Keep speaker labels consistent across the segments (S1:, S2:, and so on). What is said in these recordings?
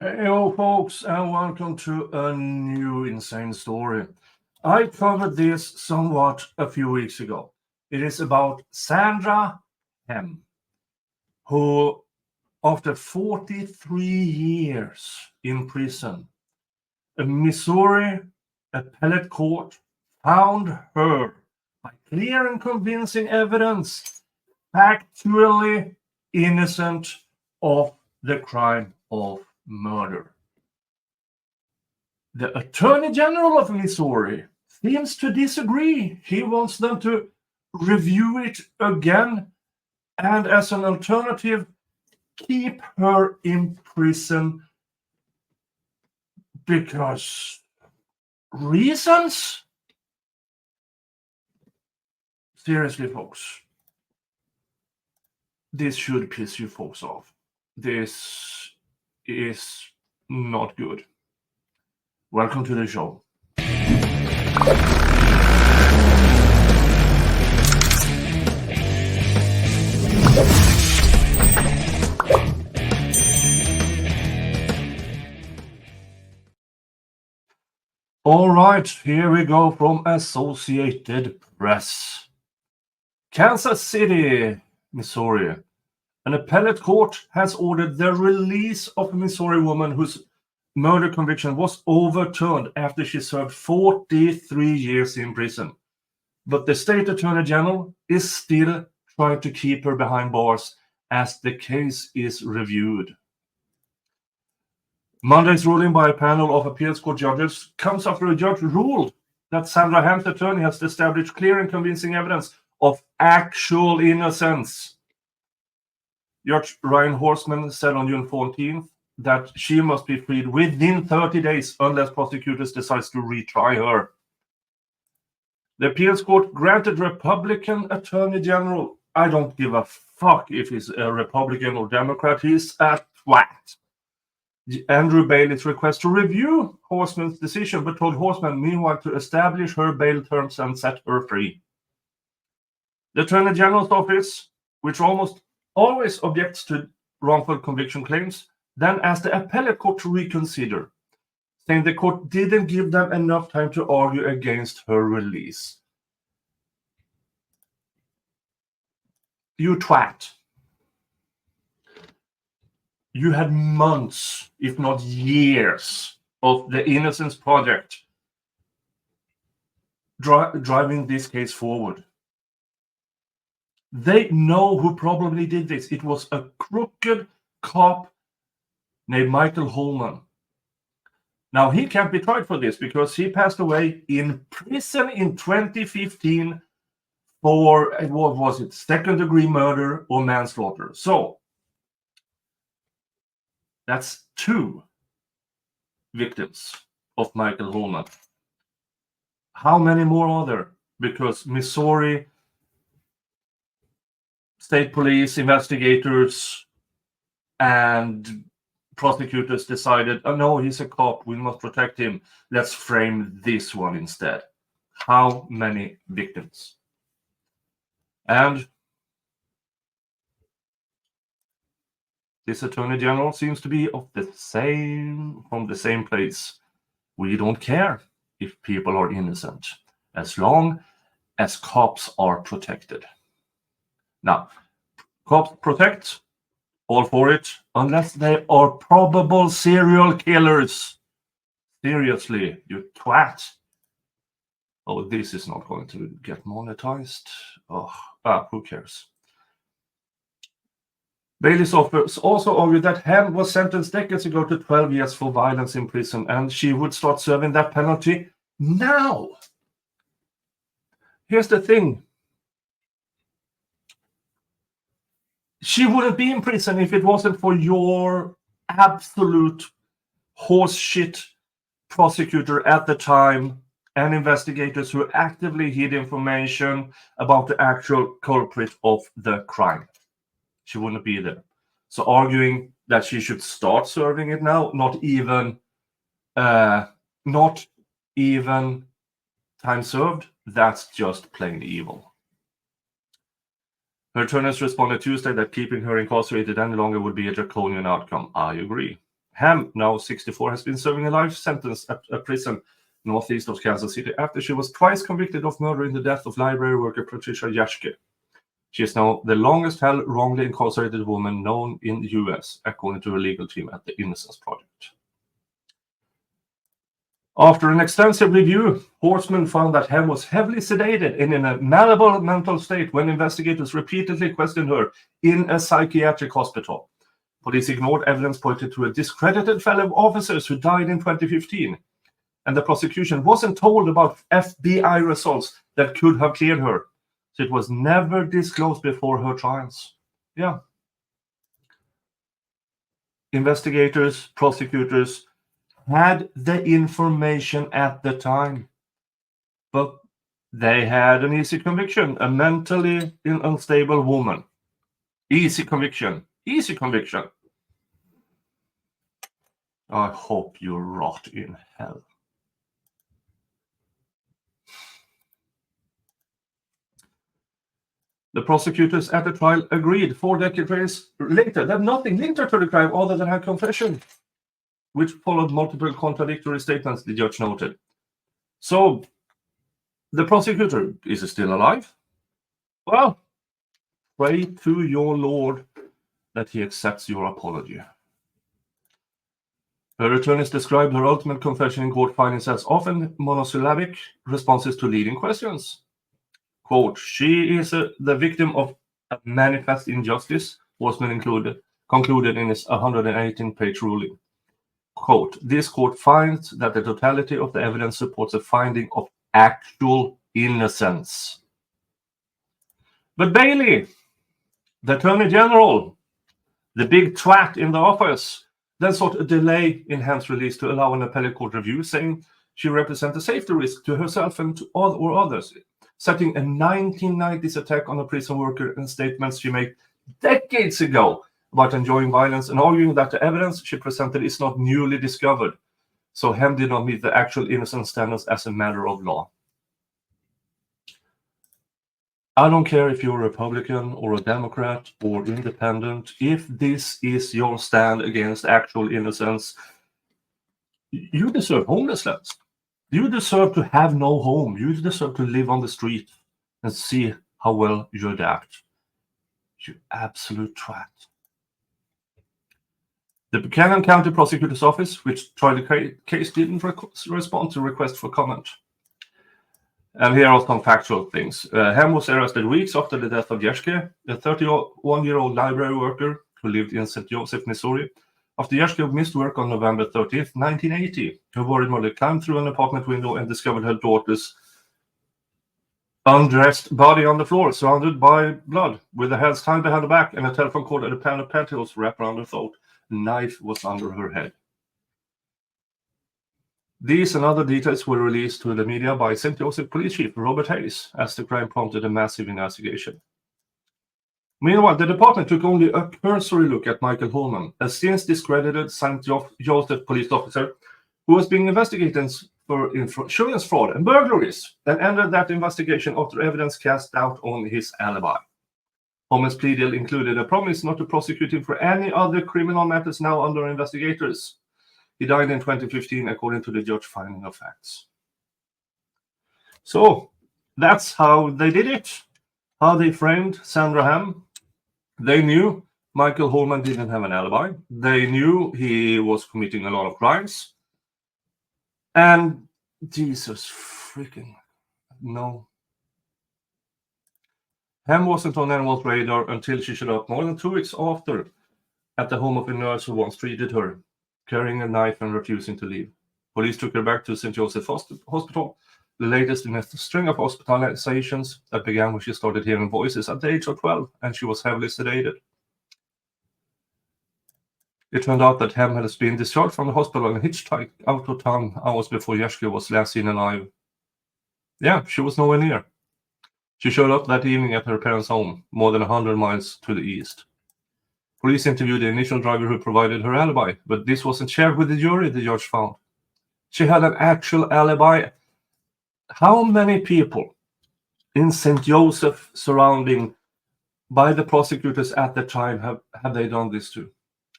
S1: Hello, folks, and welcome to a new insane story. I covered this somewhat a few weeks ago. It is about Sandra Hemme, who, after 43 years in prison, a Missouri appellate court found her, by clear and convincing evidence, factually innocent of the crime of murder. The Attorney General of Missouri seems to disagree. He wants them to review it again and, as an alternative, keep her in prison because reasons? Seriously, folks, this should piss you folks off. This is not good. Welcome to the show. All right, here we go from Associated Press. Kansas City, Missouri. An appellate court has ordered the release of a Missouri woman whose murder conviction was overturned after she served 43 years in prison. But the state attorney general is still trying to keep her behind bars as the case is reviewed. Monday's ruling by a panel of appeals court judges comes after a judge ruled that Sandra Hemme's attorney has established clear and convincing evidence of actual innocence. Judge Ryan Horseman said on June 14th that she must be freed within 30 days unless prosecutors decide to retry her. The appeals court granted Republican Attorney General, I don't give a fuck if he's a Republican or Democrat, he's a twat, Andrew Baily's request to review Horseman's decision, but told Horseman meanwhile to establish her bail terms and set her free. The Attorney General's office, which almost always objects to wrongful conviction claims, then asked the appellate court to reconsider, saying the court didn't give them enough time to argue against her release. You twat. You had months, if not years, of the Innocence Project driving this case forward. They know who probably did this. It was a crooked cop named Michael Holma. Now, he can't be tried for this because he passed away in prison in 2015 for, what was it, second-degree murder or manslaughter. So, that's 2 victims of Michael Holma. How many more are there? Because Missouri State Police, investigators, and prosecutors decided, oh no, he's a cop, we must protect him. Let's frame this one instead. How many victims? And this Attorney General seems to be from the same place. We don't care if people are innocent, as long as cops are protected. Now, cops protect, all for it, unless they are probable serial killers. Seriously, you twat. Oh, this is not going to get monetized. Who cares? Baily's office also argued that Hemme was sentenced decades ago to 12 years for violence in prison, and she would start serving that penalty now. Here's the thing. She wouldn't be in prison if it wasn't for your absolute horseshit prosecutor at the time and investigators who actively hid information about the actual culprit of the crime. She wouldn't be there. So arguing that she should start serving it now, not even time served, that's just plain evil. Her attorneys responded Tuesday that keeping her incarcerated any longer would be a draconian outcome. I agree. Hemme, now 64, has been serving a life sentence at a prison northeast of Kansas City after she was twice convicted of murdering the death of library worker Patricia Jaschke. She is now the longest held wrongly incarcerated woman known in the U.S., according to a legal team at the Innocence Project. After an extensive review, Horstman found that Hemme was heavily sedated and in a malleable mental state when investigators repeatedly questioned her in a psychiatric hospital. Police ignored evidence pointed to a discredited fellow officers who died in 2015, and the prosecution wasn't told about FBI results that could have cleared her, so it was never disclosed before her trials. Yeah. Investigators, prosecutors had the information at the time, but they had an easy conviction, a mentally unstable woman. Easy conviction. Easy conviction. I hope you rot in hell. The prosecutors at the trial agreed 4 decades later that nothing linked her to the crime other than her confession, which followed multiple contradictory statements, the judge noted. So, the prosecutor, is still alive? Well, pray to your Lord that he accepts your apology. Her attorneys described her ultimate confession in court findings as often monosyllabic responses to leading questions. Quote, she is the victim of a manifest injustice, Horstman concluded in his 118-page ruling. Quote, this court finds that the totality of the evidence supports a finding of actual innocence. But Baily, the Attorney General, the big twat in the office, then sought a delay in Hemme's release to allow an appellate court review, saying she represents a safety risk to herself and to others, citing a 1990s attack on a prison worker and statements she made decades ago about enjoying violence and arguing that the evidence she presented is not newly discovered. So Hemme did not meet the actual innocence standards as a matter of law. I don't care if you're a Republican or a Democrat or independent. If this is your stand against actual innocence, you deserve homelessness. You deserve to have no home. You deserve to live on the street and see how well you adapt. You absolute twat. The Buchanan County Prosecutor's Office, which tried the case, didn't respond to requests for comment. And here are some factual things. Hemme was arrested weeks after the death of Jaschke, a 31-year-old library worker who lived in St. Joseph, Missouri. After Jaschke missed work on November 30th, 1980, her worried mother climbed through an apartment window and discovered her daughter's undressed body on the floor, surrounded by blood, with her hands tied behind her back and a telephone cord and a pair of pantyhose wrapped around her throat. A knife was under her head. These and other details were released to the media by St. Joseph Police Chief Robert Hayes, as the crime prompted a massive investigation. Meanwhile, the department took only a cursory look at Michael Holma, a since discredited St. Joseph police officer who was being investigated for insurance fraud and burglaries, and ended that investigation after evidence cast doubt on his alibi. Holma's plea deal included a promise not to prosecute him for any other criminal matters now under investigators. He died in 2015, according to the judge finding of facts. So, that's how they did it. How they framed Sandra Hemme. They knew Michael Holma didn't have an alibi. They knew he was committing a lot of crimes. And Jesus freaking no. Hemme wasn't on anyone's radar until she showed up more than 2 weeks after at the home of a nurse who once treated her, carrying a knife and refusing to leave. Police took her back to St. Joseph Hospital, the latest in a string of hospitalizations that began when she started hearing voices at the age of 12, and she was heavily sedated. It turned out that Hemme had been discharged from the hospital and hitchhiked out of town hours before Jaschke was last seen alive. Yeah, she was nowhere near. She showed up that evening at her parents' home, more than 100 miles to the east. Police interviewed the initial driver who provided her alibi, but this wasn't shared with the jury, the judge found. She had an actual alibi. How many people in St. Joseph surrounding by the prosecutors at the time have they done this to?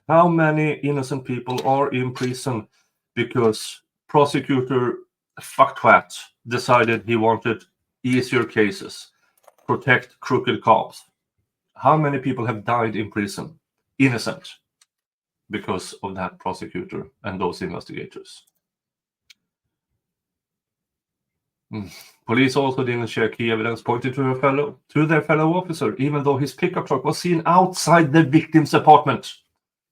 S1: How many innocent people are in prison because prosecutor fucktwat decided he wanted easier cases, protect crooked cops? How many people have died in prison, innocent, because of that prosecutor and those investigators? Police also didn't share key evidence pointing to their fellow officer, even though his pickup truck was seen outside the victim's apartment.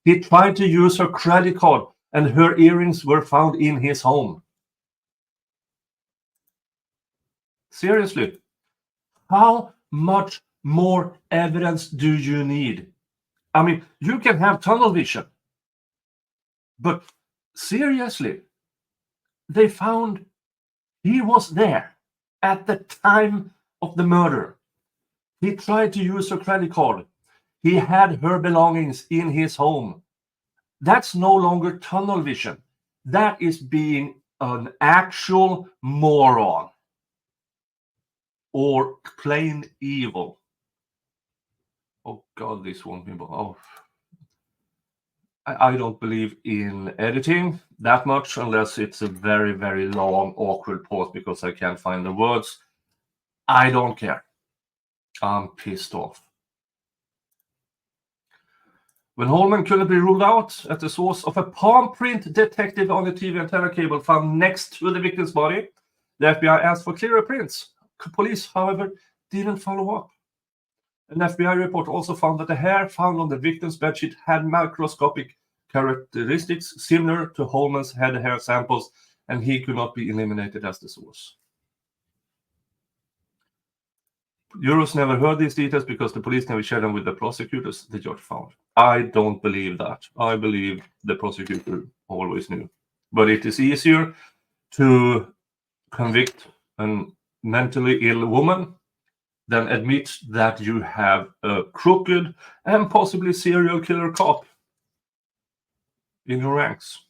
S1: He tried to use her credit card, and her earrings were found in his home. Seriously, how much more evidence do you need? I mean, you can have tunnel vision, but seriously, they found he was there at the time of the murder. He tried to use her credit card. He had her belongings in his home. That's no longer tunnel vision. That is being an actual moron or plain evil. Oh God, this won't be. Oh, I don't believe in editing that much unless it's a very, very long, awkward pause because I can't find the words. I don't care. I'm pissed off. When Holman couldn't be ruled out at the source of a palm print detective on the TV antenna cable found next to the victim's body, the FBI asked for clearer prints. Police, however, didn't follow up. An FBI report also found that the hair found on the victim's bedsheet had microscopic characteristics similar to Holman's head hair samples, and he could not be eliminated as the source. Jurors never heard these details because the police never shared them with the prosecutors, the judge found. I don't believe that. I believe the prosecutor always knew. But it is easier to convict a mentally ill woman than admit that you have a crooked and possibly serial killer cop in your ranks.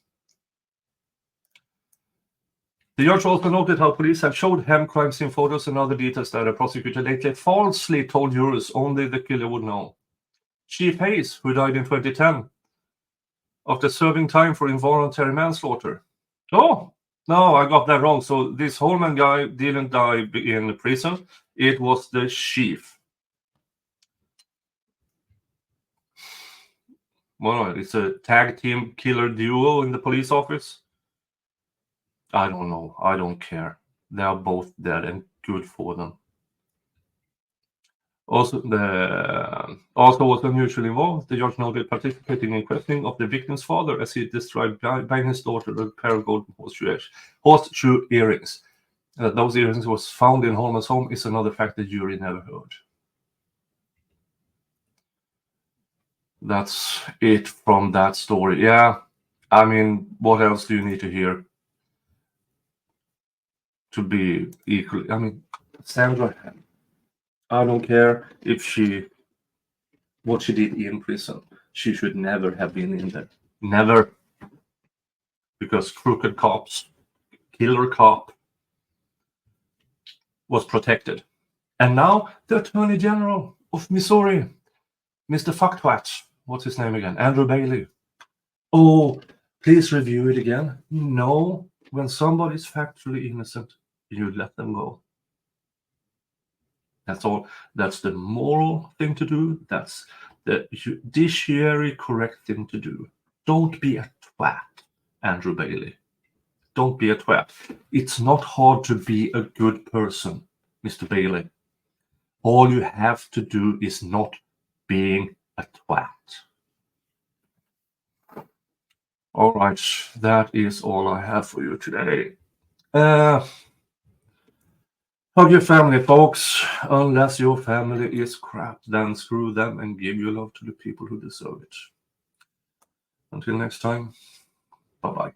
S1: The judge also noted how police have showed Hemme crime scene photos and other details that a prosecutor lately falsely told jurors only the killer would know. Chief Hayes, who died in 2010 after serving time for involuntary manslaughter. Oh, no, I got that wrong. So this Holman guy didn't die in prison. It was the chief. Well, it's a tag team killer duo in the police office. I don't know. I don't care. They are both dead and good for them. Also was unusually involved. The judge noted participating in questioning of the victim's father as he described buying his daughter a pair of golden horseshoe earrings. Those earrings was found in Holman's home is another fact the jury never heard. That's it from that story. Yeah, I mean, what else do you need to hear to be equally? I mean, Sandra Hemme. I don't care if what she did in prison. She should never have been in there. Never. Because crooked cops, killer cop, was protected. And now the Attorney General of Missouri, Mr. Fucktwat, what's his name again? Andrew Baily. Oh, please review it again. No, when somebody's factually innocent, you let them go. That's all. That's the moral thing to do. That's the judiciary correct thing to do. Don't be a twat, Andrew Baily. Don't be a twat. It's not hard to be a good person, Mr. Baily. All you have to do is not being a twat. All right, that is all I have for you today. Hug your family, folks. Unless your family is crap, then screw them and give your love to the people who deserve it. Until next time, bye-bye.